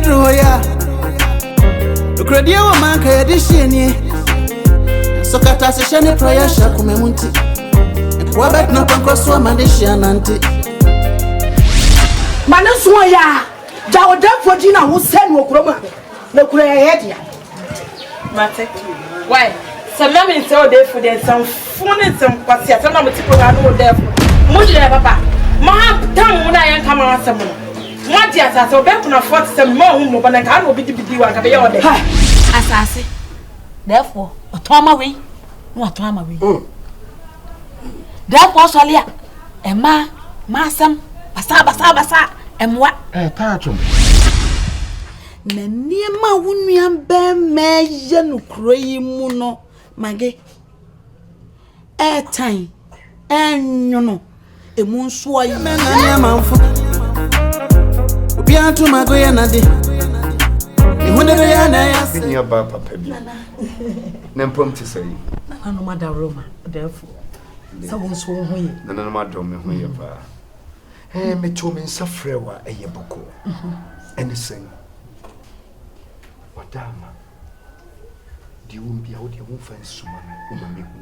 Droya. The Credia woman can addition. So Kata Shani Proya Shakumemunti. And Quabec no Pancoswa Mandishan Auntie. Manaswaya. Jaw dam for Gina who send Wokroma. No Kuya. Mate. Why? Some men so there for them, some funny, some passia, some of the people are no there. Mujia Papa. Ma, damn, when I am coming on some. What yes, I saw back when I fought some more, but I can't be to be one. As I say, therefore, a Tom away, no Tom away. Therefore, Solia, and Massam, Basa, and what? Tatum. Neniema wunyan be meje no kroyi mu no mage time enyono emu nso ayi Menania manfo. Obi antu magoya na de. Ihunere ya na ya se. Nya ba papa bi. Na mpom te sai. na no mada Roma therefore so won so ho yi Na no mada me ho ye ba. Me to me nsafrɛ wa eye boko. Anything. Wadama. Di umbia odi wonfa nsuma no ma me hu.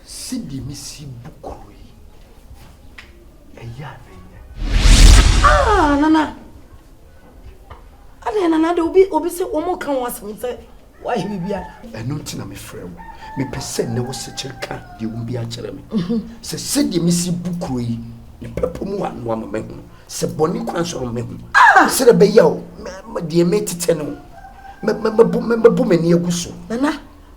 Sidi misi bukuru yi. Eya na nana ade nana de obi se omo kan wasem se wa hi bibia eno ntina me frɛ wo me pese ne wo se kyerka di umbia kyerɛ me se sidi misi bukuru yi ne pepo mu anu ama me hu se boni kwan so me hu se de be yawo de me tete no me bu me ne aguso nana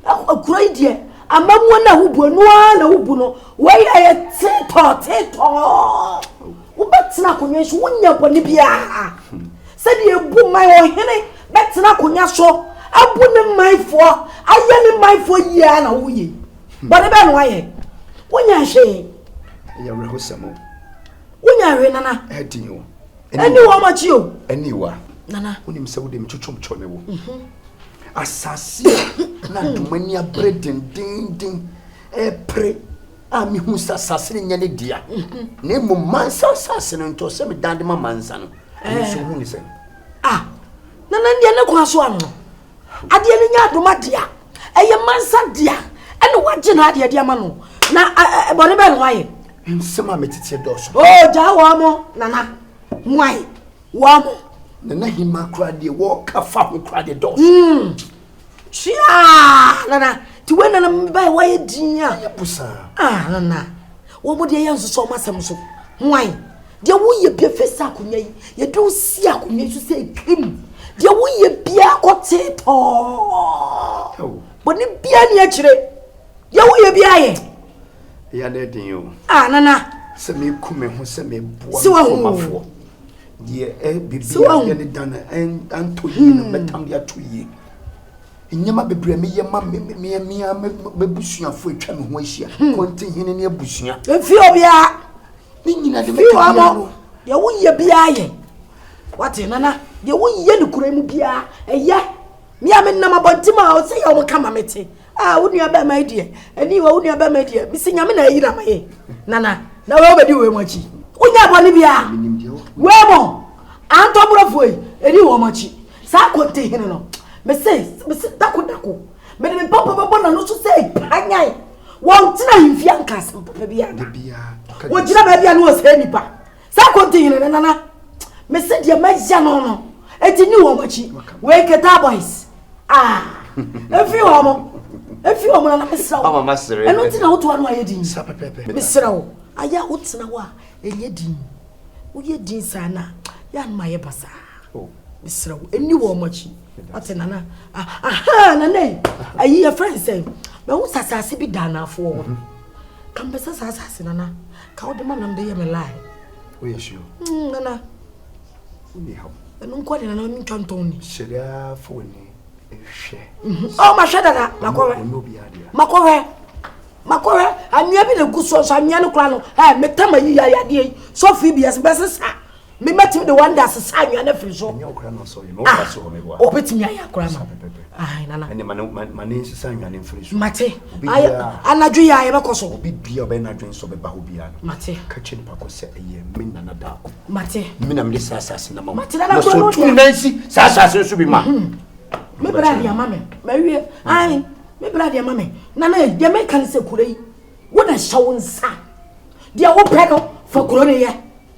akura idie amamu na hubu no na hubu no wai aye teto wo betina konwa so wonya boni bia se de ebu mai o hene betina konwa so abu ne maifo aye ne maifo yia na wo yi boni be no aye wonya hwe ya rehosamo wonya hwe nana edin eni wo machi o eni wa nana wonim se wo de mchuchum chone wo asase na dumani abredendin pre ami hu sasase nya ne dia na mu mansa sasase no nto se me dande ma mansa no so hu ni se nana ndia ne kwa so ano ade ne nya adoma dia eye mansa dia ene waje na ade dia ma no na bone be no aye nsema metete doso ja wa mo nana mwai wa mo nana hima kra de wo ka fa ho kra de doso chia nana ti we nana mba wa ye din ya busa nana wo mo de ye nso so masam so mwai de wo ye bia fesa akonya yi ye do si akonya so se krim de wo ye bia kote to boni bia ni akire de wo ye bia ye ya na din yo nana se me kume ho se me boa mafo de bibia ye ne dana anto yi no betam ya to yi nyama bebre me yema me bebusuafo atwa me ho ahia konti hene ne abusua efi obia ni nyina de me no ye wo ye bia ye wate nana ye wo ye ne kura mu bia eye me am abontima o se ye wo kama mete wo nua ba ma die ani wo nua ba ma die mi se nyame na yira ma ye nana na wo bedi we machi unya boni bia we mo anto brofo yi eni wo machi sa konti hene no me say dako me de papa na no so say panyai won tina himfia nkas papa bia wo jira ba bia no o say nipa sa continue nana me say de magia no eti ni wo machi we keta boys efi wo mo na mesra wo mama sere eno tina wo to anu ayedin sa pepe mesra wo aya wo tina wo enyedin wo yedin sana ya no maye basa mesra wo eni wo machi ate nana nana ayi your friend say me wo sasase bi danafo kan be sasase nana ka wo de manam de ye me lie o ye sure nana ni how eno nko de nana mi tonton ni sheria fo ni ehwe ma sheda na makowe anua bi na guso so anua no kra no metama yi ya de so fi bi yes be sesa me metim the one that's sanwa na free so Nyo kra no so you no pass o me bo obetimi aya kra ma ai nana ene mane sanwa ne free so mate ai anadwo ya be koso obi bia be na dwen so be ba ho bia no mate ka chi ni pa ko se eye me nana da ko mate me na me sasase na ma mate nana so ko tu nansi sasase so bi ma me bra dia mame mawie ai me bra dia mame nana dia me kan se kure yi wo na shawo nsa dia wo pego for kuro ne ye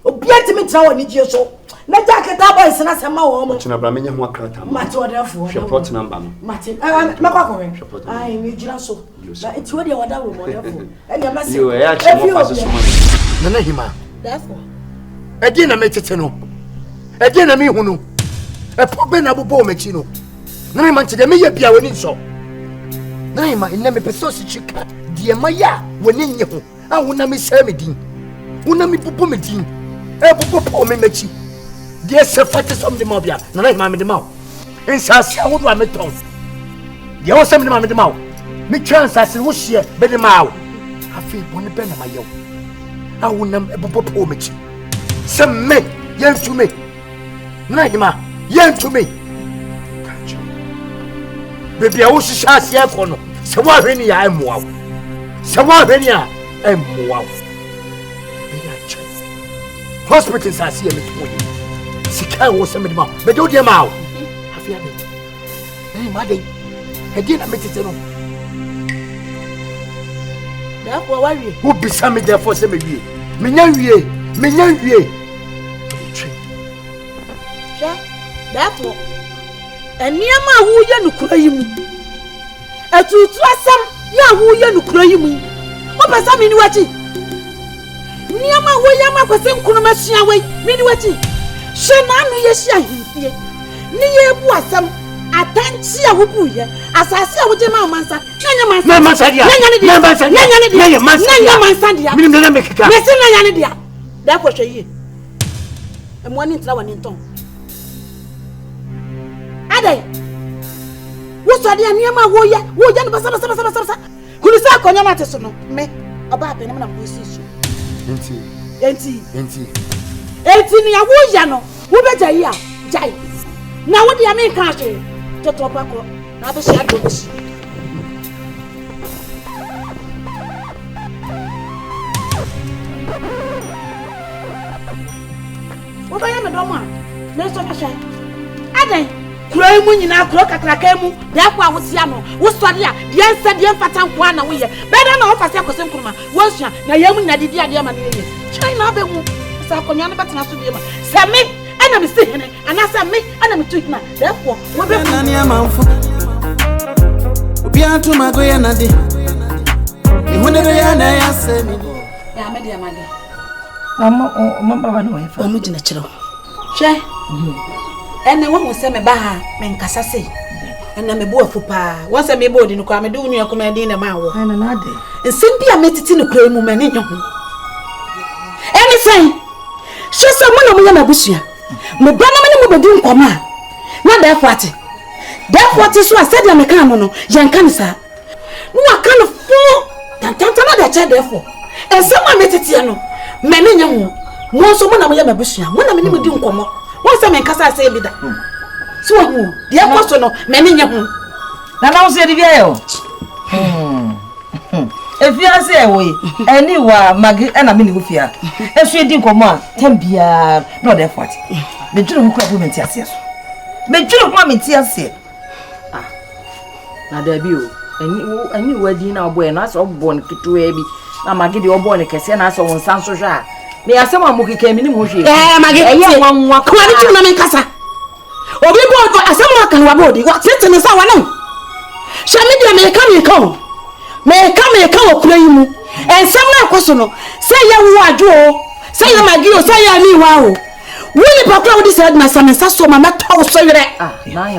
obi atimi tra woni gie so na jaketa boys na sema wo mo china bra menye ho akrata mate odafo report number no mate makwa ko ai me jira so na eti wodi wada wo mo defo ene ma se yo ya chi mo pass so mo nana hima defo edi na metete no edi na mi hu no e pobe na bobo o machi no nana ma nche de me ye bia woni so nana ma ina me peso si chika die ma ya woni nye ho a wona me sha me din wona me bobo me din e bobo po me machi die se fate som de mobia nana ma me de ma insasi a wodo a me ton die wo sem de ma me de ma me chance as wo hie be de ma afi boni be na ma yew a wona bobo po me chi se me yentu me nana ma yentu me baby a wo shisha asia ko no se wa hwani ya emoa se wa hwani a emoa be ya che hospital sa asia me to yi sika wo se me ma be do de ma afia de ma de e di na metete no da ko wa wie wo bisa me de for se me wie me nya wie sha da ko eniama wo ye nukura yi mu atutu asam ya wo ye nukura yi mu o pesa mi ni wachi niama wo ya ma kwese nkunu masua wei mi ni wachi she na anu ye hia hifie ni ye bu asam atanchi a wo bu ye asase a wo je ma mansa na mansa dia na mansa dia minim na me kika me sin na nya ne dia da ko hwe yi emo ani ntra wani nton adai wo so dia niam wo ya no basa kunu sa konya mate so no me oba ape na mo si so enti ni ya wo ya no wo be jai ya jai na wo dia me ka hwe toto pa ko na be sha do be si wo ba ya me do mo me so ka hwe adai kuro mu nyina kuro kakraka mu da kwa wosia no wo sori a de ensa de mfata nko na wo ye be da na wo fase akose nkuruma wo sua na yam nya de dia de ma ne ye china be hu sa konwa ne betena so de ma se me ana me se hene ana se me ana me tu hina da kwa wo be na ne amamfo obi atuma go ye na de e hu ne be ya na ya se mi ya me de amade mama baba no e fa o mu gina kire hwe ene wo se me ba ha me nkasa sei ene me bo afupa wo se me bo di no kwa me de unu yakoma din na ma wo ana na de nsim bia metiti no kura mu me ne nyo ene sen she se mo na mo ya na busua me ba na me ne mo be di nkoma na da fati so asadia me kan no yan kan sa no aka no fo tantanta na da che defo ensem a metiti no me ne nyo mo so mo na mo ya na busua mo na me ne mo di nkoma wọ́n sẹ́ mi nkasa ase bi da so hu de akọ no me ne nye hu na na wo se di bia yo efiase ewo yi eni wa magi na me ni wo fia esu edi nkomo a tambia no de fort me dwuru hu kwa bu menti ase so me dwuru hu menti ase na da bi o ani wadi na obo e na so obo ne ketewa bi na magi de obo ne kese na so won san so hwa me asema mo keke mi ni mo hwe magi e nwa kwa ni tu na me nkasa obi bo asema kan wa bodi wa tete ne sa wa no sha me de me ka okura yi mu ensem na akoso no se ya wo adwo se ya magi o se ya mi wa o woni pakla wo di se na sa so mama to so yere na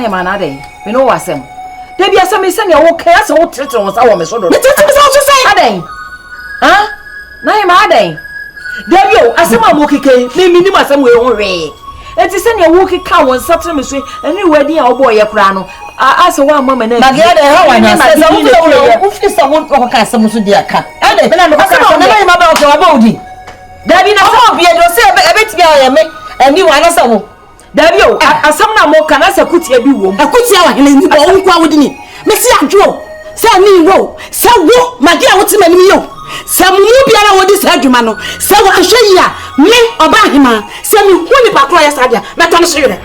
yema na dey me no wasem da bia se me se ne wo ka se wo tete won sa wo me so do me tete me sa so sai adey na yema adey da bia asema mo keke me minim asem we ho hwe enti se ne wo keka won sa tere me so ani wadi a wo boy ye kura no ase wa mama na magi ade ha wa na se wo ufisa wo ko ka asem so di aka ade me na me ka asem na yema ba o ke wa ba odi Dabi na so bia do se ya me ani wa na sa wo Davio asam na mo kana se kutia bi wo akutia wa hene ni bo wo kwa wodini me si adwo se ni wo se wo magi a wotima ni yo se mu biara wodi se adwuma no se wo ahwe yi a me oba hima se mi hu ni pakro ya sadia me to no hwere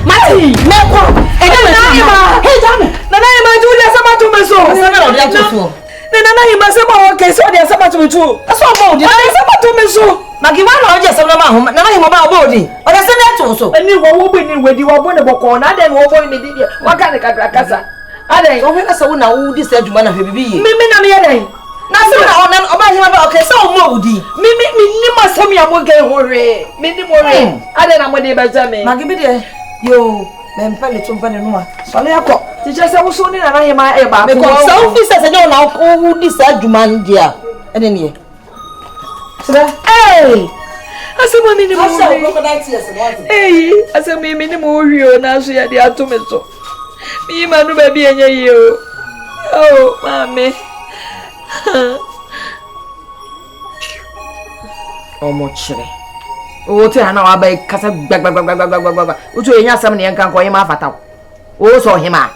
mati me ko e ga na hima he jame na hima ju dia sama to me so se na odi atoso na hima se ma o ke so dia sama to me tu so mo dia sama to me so magi wa na oje se na ma ho na hima ba obodi o da se na atoso eni wo bo ni wedi wo bo ne boko na den wo bo ni di dia wa ka ne ka kasa ade o hwe sa wo na wo di se adwuma na hwe bibi ye mimi na me ye den na se na oba hima ba okay se o mo odi mimi ni masam ya mo ge hore mi ni mo re ade na mo de ba jame magi bi de yo me mpa le tumpa ne no a so le akọ ti je se wo so ni na hima e ba me ko se o fi se nyo na wo di se adwuma ndia ene ne ye sira asema mimi ni mo asa crocodile tears no asema mimi ni mo hwio na so ya de ato me so mi ma no ba bi enye yi o oh mami omo chire o te ana wa ba kasa gbagbagbagbagbagbagba o to enya asem ne enkan ko yema afata o so hima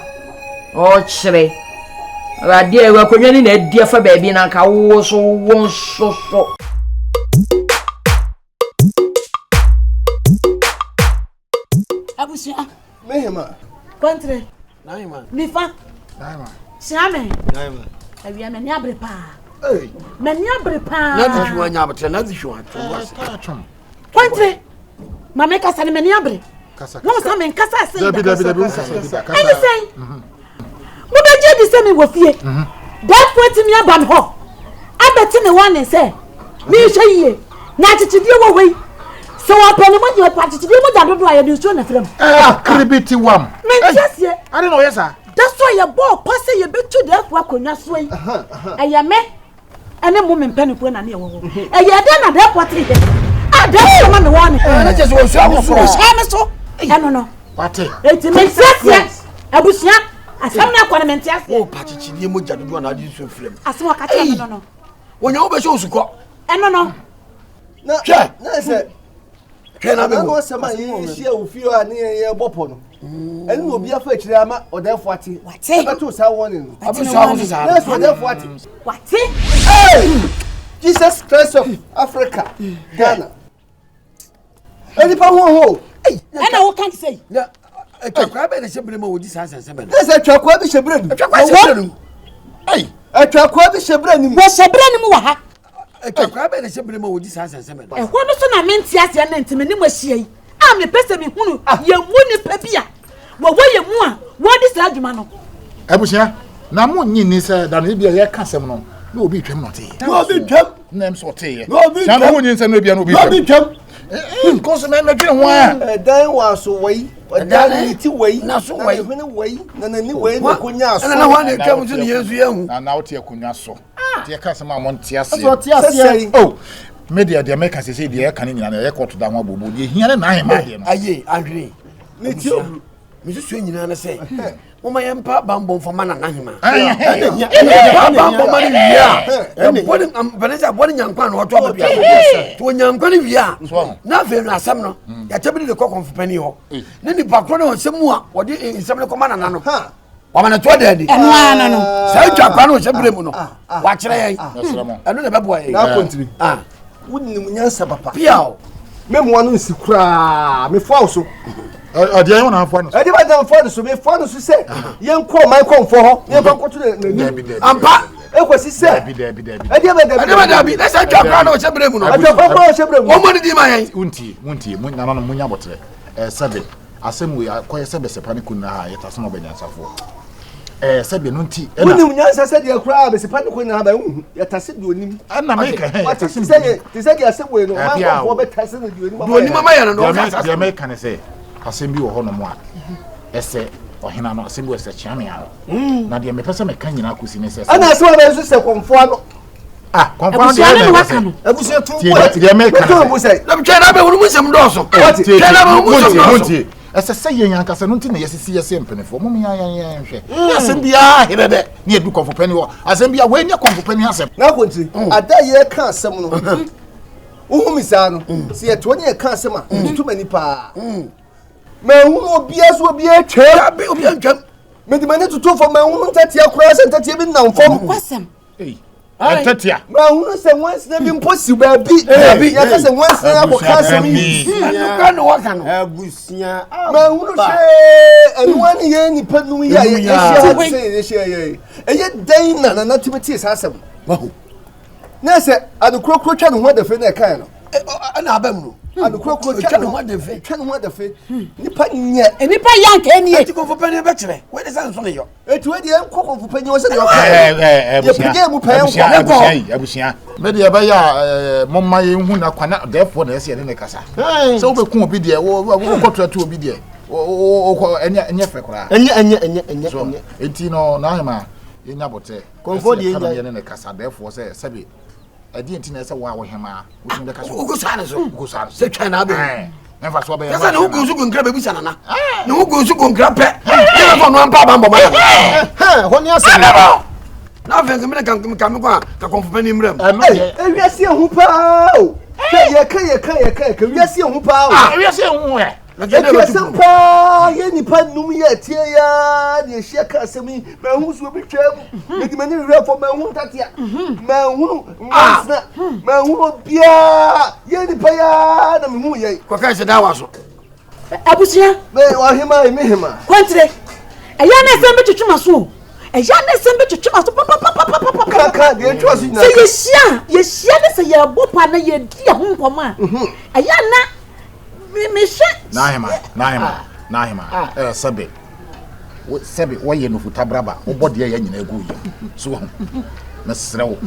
o chire radio e wa konwa ni na adi afa ba bi na nka wo so won so abusia Mehema. kontre Naima. nifa Naima. siame Naima. awia me ni abre pa Hey. me ni abre pa Na di shwa nya abtre, na di shwa. kontre mama kasa ni me ni abre Kasa. no sa me kasa se Dabi. ani sen mo be je di se mi wo fie that point mi aba ho abeti ne one say mi hwe yie na chichidie wo wei so wa pele mo je pa chichidie mo ja dodo aye di so na frem Kribiti wam. me tiesie I don't know yesa. that's why your ball pass ye betu de kwa konwa so yi eye me ene mo me mpani ko na ne wo eye de na de pot ye ada so me one Na je so so amuso. sha me so eno no Pate. eti me tiesie abusia asam na kwa na me tiesie O pachichi ni mo jadudu na di so frem. asem wa ka che no no Wonya wo be so usuko. eno no Hwɛ. Na se Hwɛ na be na wo. no sama yi hia ofio a ne ye bopo no eni no obi afa akire ama odefo ate Wate. beto sa warning no Abuso awo sa. na so odefo ate wate Jesus Christ of Africa Ghana eni pa ho ena wo kan say Na ekwa be na shebere ma wodi sa sanse be. na se twakwa bi shebre ni Ekwa shebere no. Hey. atwakwa bi shebre ni wo shebre ni mu wa ha Ekwa be na shebere ma wodi sa sanse be. e ho no so na menti ase na ntime ni mu ahia yi a me pese mi hunu ye mu ni pa bia wo ye mu a wo di sa adwuma no Abusia na mo nyi ni se da no bia ye kasem no na obi twem no te no bi twam na em so te ye No, obi na twam. mo nyi se no bia no obi no bi twem twam ko so na dwene ho a dan wa so wei dan ni ti wei Na so wei. hwene wei na ni wei na konya so Na ho na twam so ni Yesu yehu. na wo te akunwa so te kasem a mo nte ase so ti ase oh media de make se de ye kan nyina na ye koto da ho abobo de hia na ahema de no Aye, ahwe. ni ti obru Me so nyina na se. Mama yempa bambo fama na nahima. Bambo mani wia. Bodi Vanessa bodi nyankwa na oto abia. To nyankwa ni wia. Na fe no asem no. Ya tebili de kokon fupani ho. Ne ni pakro na nsemu a wodi nsem ne koma na no. ha Wama na to de adi. eno ana no Sai twa kwa no shebre mu no. Wa kire yen. Nasramo Eno ne bebo yen. na kontiri Ah. wonni munyansa papa Piao. memu anu nsi kura me fo so ade ayo na afo no edi ba dan fo so me fo no so se yen ko man ko mfo ho yen fa ko to na ni Ampa. ekwesi se Dabi edi ba da Ade ba da bi. Na sai twa kwa no shebre mu no. atwa ko ko shebre mu Wo mo ni di ma yen. unti mun na no munya botre sebe asem we akoye sebe sepani kun na ha yeta so no be nyansafo sebe no nti wonni munyansa se de kura be se pa ko na ba hu ya tase do onim na make what is say ti say ya se we no man ko fo be tase na do onim Do ni mama yen no. dia me kan say asem bi wo ho no mo a ese ohina no asem bi wo se chiame a na dia me pese me kan nyina akosi ne se ana se wa be so se konfo ano konfa abusia ne waka no abusia tu dia me kan to mu say Na mtwe na be wonu musem do so. Twe na be wonu musem do so. ese se yen yankasa no nti na yesisi yese mpenefo mum ya hwe asem bia hebebe ne edu konfo pani wo asem bia we nya konfo pani asem na konti ada ye ka asem no Who miss ano? See a 20 year cancer, too many pa. Man, who will be as will be a chair, be a Made the money to talk for my own 30 across and 30 even now for Wasam. Hey, Tatia. Well, once they've been possible, be yes, and once they have cancer me. You can't walk on a busia. Man, who say, and 1 year in Panu, yes, and yet Dana and activities has some. Yes, at the crook and what the friend I can. An abemu. And the crook can what the fate. Can what the fate. Nippon yet. And if I yank any to go for penny better. What is that for you? It's where the uncle for penny was Maybe a baya, Mamma, who cannot therefore, they see in the casa. So we can't be there, or quarter to be there, or any effort. And 18 or Naima in Nabote. Comfort in the casa, therefore, say, Sabi. I didn't know why him within the castle. Gosan, say China. Never saw by who goes to grab a bisana. No goes to grab pet. One papa. When you say nothing, can come to confirm him. We are seeing who pow. We are seeing who pow. We are seeing where. Sampa, any pan no me at here, the shaka semi, my who's will be trouble. Make many real for my own tatia. My who, Pia, Yenny Paya, and Muye. Quackers and hours. Abusia, they are him, I mean him. Quantity. A young assembly to Chumasu. A young assembly to Chumasu. Papa, the trust in the yes, yes, a year, Bopana, ye dear home for man. A young Nahima, Sabi, why you know for Tabraba, or body in a good so, Miss Row.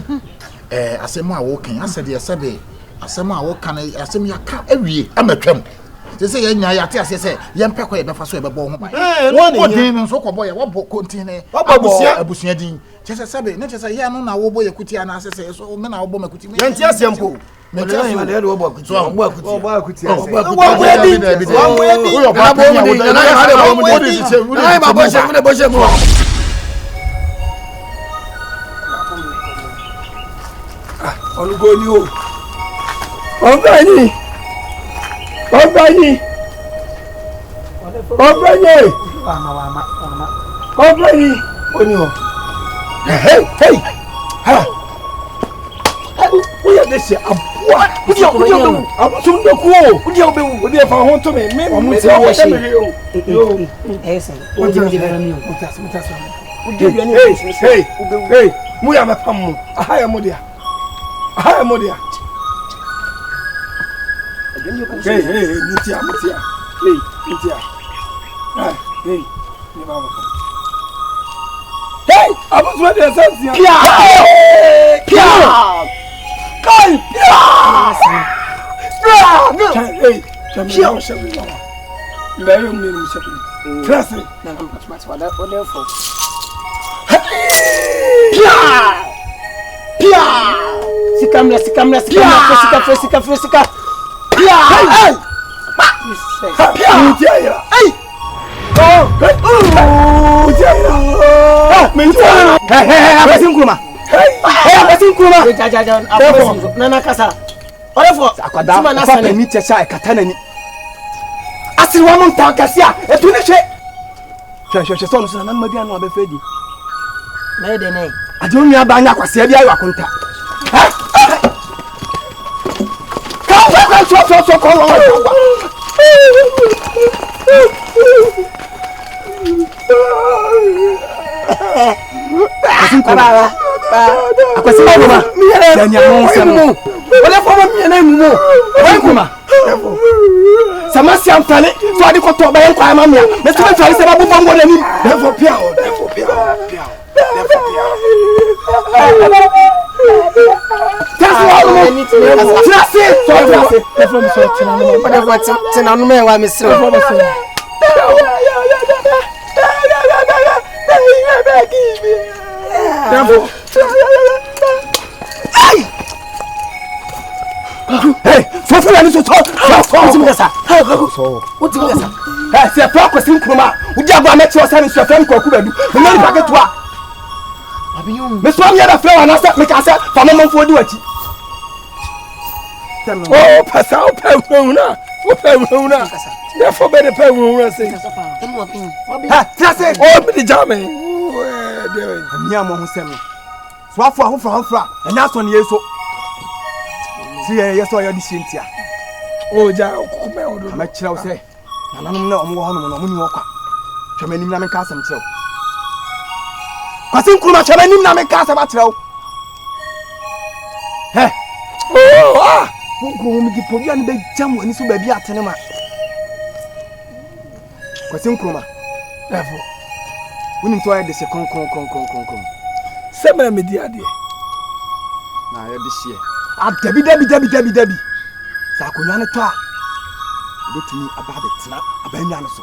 I say, my walking, I said, yes, Sabi, I say, my walk can I say me a car every I'm a tramp. They say, I say, young Paco, the first ever born. One demon, so boy, what book contain a bushing. Just a Sabi, not as a young now, boy, a cutie, and I say, so men are bomb a cutie. Yes, simple. Me tell you that we work with you. Work with you. We are this year. What? Would you do? I'm soon the cool. Would you be for home to me? Maybe hey, we have a pum. A higher modia. A higher modia. Hey, Mutia. Hey, Mutia. Hey, hey, I was ready to say, Pia. Hey, Nana Casa. Whatever, I meet a shy Catani. I see one more Tankasia, a finish it. Church on San Mariano Befedi. Made a name. I don't know about Naquasia Conta. Samasiam Fale, so I got to buy a crime. Mr. Fale said, I'm going to need. Therefore, hey, so I need to talk. What's this? I said, talk with Sinkuma. Would you have met your son in your friend Kokuba? The money packet to Miss Wamia, the flower, and I said, make us a family for do it. Oh, pasa o pe wuna. O pe wuna. Therefore be the pe wuna say. Ha, trase. Oh, be the jam. Oh, there. Nya mo ho sem. So afọ ahofra. Enya so ne yeso. Si yeso ya di shentia. Oh, ja okume odo. Ma kira wo se. Nananom na omo ho no no muni wo kwa. Twemanim na menka asem kira wo. Kwasi nkruma twemanim na menka asem kira wo. He. Oh, ah. Nkruma mi di pobia ne be jam wani so ba bi atene ma. Kwasi nkruma. Therefore, woni to aye de se kon. Semra me di ade. Na aye de hie. Dabi. Sa akonya ne to a. Betumi aba betena abanya no so.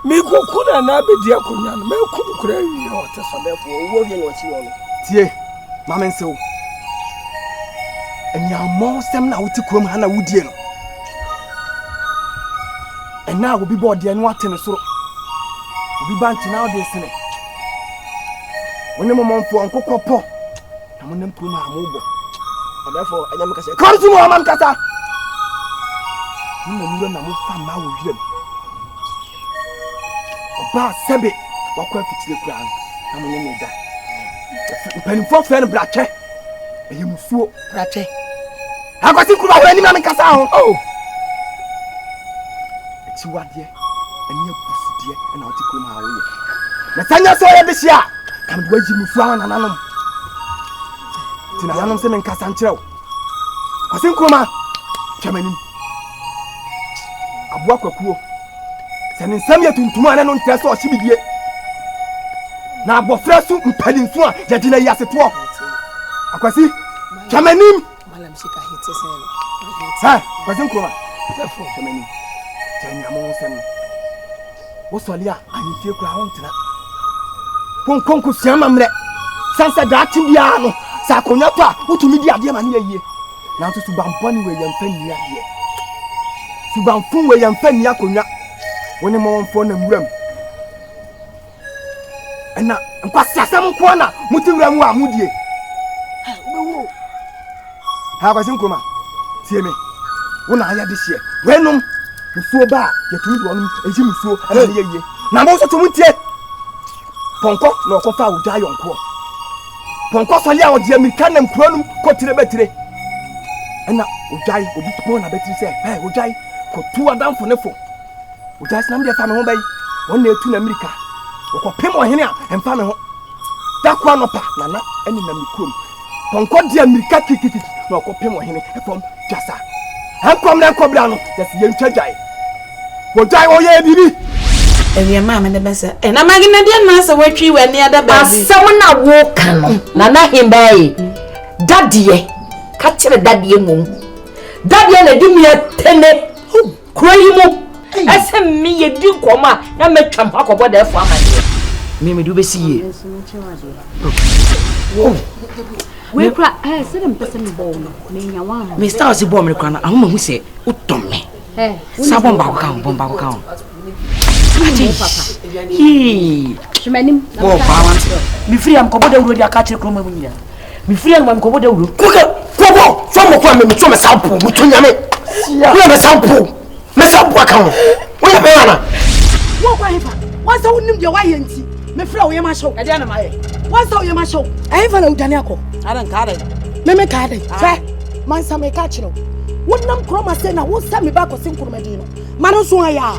Me kokuna na be di akonya no. Me kudu kura wi o te so therefore wo wie no chi wo no. Tie. Ma men se wo. Enya mo sem na wuti krom ha na wudie no. Ena obi bo de no atene soro. Obi banti na ode sene. Woni mo monfo onkokopo. Na mo nem krom ha mo bo. Therefore enya me ka se. Korsu mo man kasa. Muro na mo fa ma wo wirem. Oba sebe wakwa fitire kura na mo nyɛ da. Mpanimfo fɛ no brache. Ɛyɛ musuo brache. Akwati kura ho anim na me kasa ho. Oh. Eti wade ani abusudie na wote kura ma wo yɛ. Na sanya so yɛ de hia. Kam do agi musuo ho nananom. Tina nanom se me nkasa nkyerɛw. Kwasi nkroma twamanim. Abua kwakuo se ne nsam ya tuntum ana no ntia so ohibidie na abofra so mpadinso a yade na yaseto akwasi twamanim malam sika hite sen ha kwasi nkroma twamanim twanyamo nsam wo soli a ahifie kura ho ntena konkonko siama mre sansa daati bia no sa akonya to a utumi di ade ma ne yie na to subamponi we yamfa ni ade subanfun we yamfa ni akonya woni mo wonfo na muram ena nkwasi asam ko na mutimra mu amudie obewo ha kwasi nkoma tie me wona aya de hie wenom musuo ba yetumi do onum eji musuo ana ne yie na mo so to mutie ponko na okofa uja yonko ponko so lia odi amerika na mkuronum ko tire betire ena ujai obi tupo na betire se ujai ko tu adamfo nefo ujai snam de fa me ho bai won na etu na amerika ko pemo hene a emfa me ho dakwa no pa nana eni na mikurom ponko de amerika kikiki na ko pemo hene efom jasa ankom na kobra no yesi ye ntwajai ujai o ye bibi ewie ma me ne besa na magina de na se watwi wani ada ba asam na wo kan no na na himbai dadie ka kire dadie mum dadie na di mi atene kroyi mu asem mi ye di nkoma na matwam akobo da efo amade me du besi ye we kra se dem pese me bo no me nya wa me star si bo me kra na ahoma hu se utom me sabon ba ko kan bomba ko kan ati Shemanim bo pa wan mi free am ko boda wuro di aka kire kro ma mu nyina mi free am ko boda wuro ko so mo kwa me so me sample mu to nyame ya me sample aka ho wo ya be wana wo kwa hefa wan sa wonim de wa ye nti me frɛ wo ye ma show ade na ma ye wan sa wo ye ma show hefa na udane akɔ adan ka adan me ka adan fa man sa me ka kire wonam kroma se na wo sa me ba kɔ sin kurma di no man so aya